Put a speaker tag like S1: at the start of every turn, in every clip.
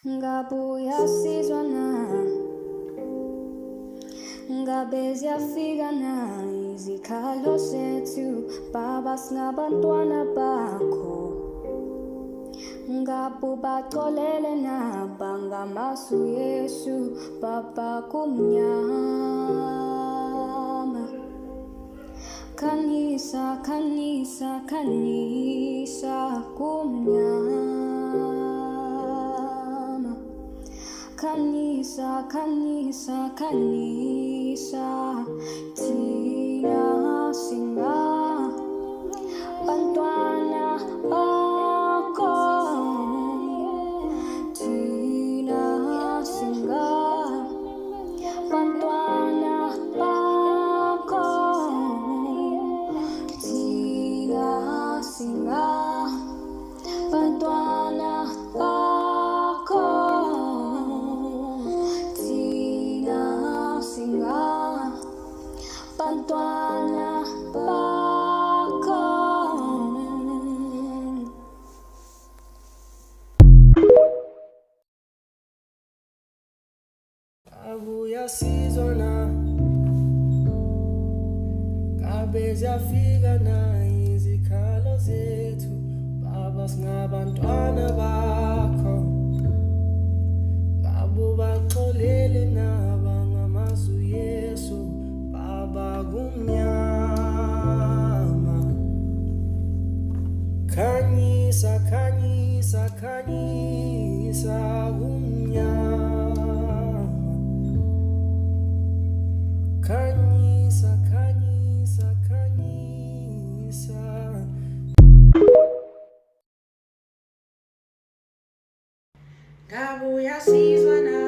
S1: Ngabuya sizwa na ngabe ziyafika na izikhalo zethu baba singabantwana bakho ngabe ubaxolele na bangamasu Yesu baba kumnyama khanyisa khanyisa khanyisa kumnyama khanyisa khanyisa khanyisa thina singa bantwana bakho thina singa bantwana bakho thina singa bantwana bakho thina singa bantwana bakho.
S2: Abuya sizwa na ngabe ziyafika na izikhalo zethu baba singabantwana bakho ngabe ubaxolele na bangamasu Yesu baba kumnyama khanyisa khanyisa khanyisa kumnyama khanyisa khanyisa khanyisa
S3: Ngabuya sizwa na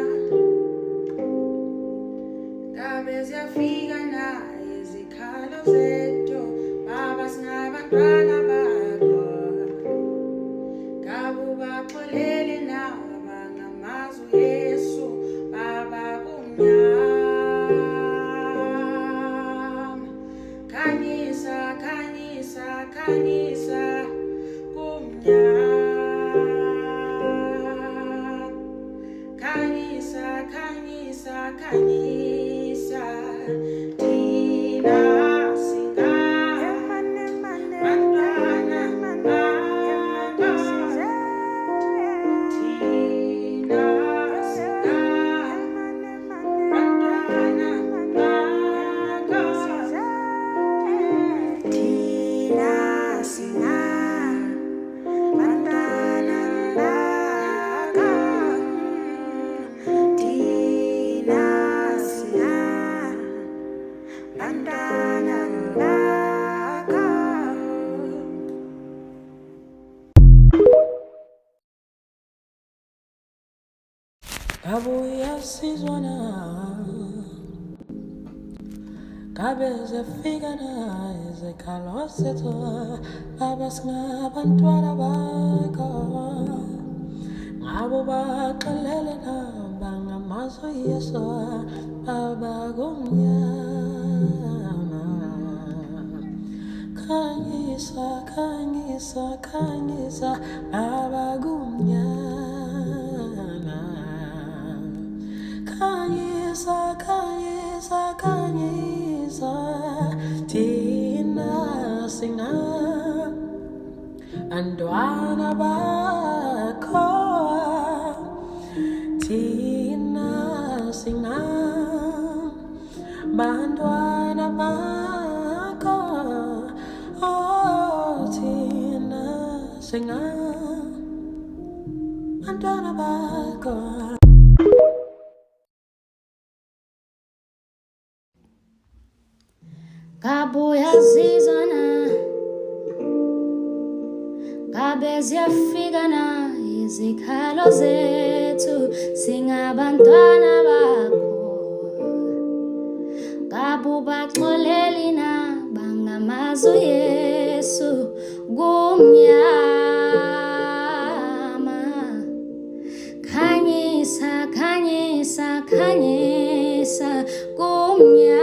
S3: ngabe ziyafika na izikhalo zethu baba singabantwana bakho ngabe ubaxolele na bangamasu Yesu baba kumnyama khanyisa khanyisa khanyisa kumnyama khanyisa khanyisa khanyisa thina singa bantwana bakho thina singa bantwana bakho thina singa bantwana bakho thina singa bantwana bakho.
S2: Abuya sizwa na ngabe ziyafika na izikhalo zethu baba singabantwana bakho ngabe ubaxolele na bangamasu Yesu baba kumnyama khanyisa khanyisa khanyisa baba kumnyama khanyisa khanyisa khanyisa thina singa bantwana bakho thina singa bantwana bakho oh thina singa bantwana bakho.
S1: Ngabuya sizwa na ngabe ziyafika na izikhalo zethu singabantwana bakho ngabe ubaxolele na bangamasu Yesu kumnyama khanyisa khanyisa khanyisa kumnyama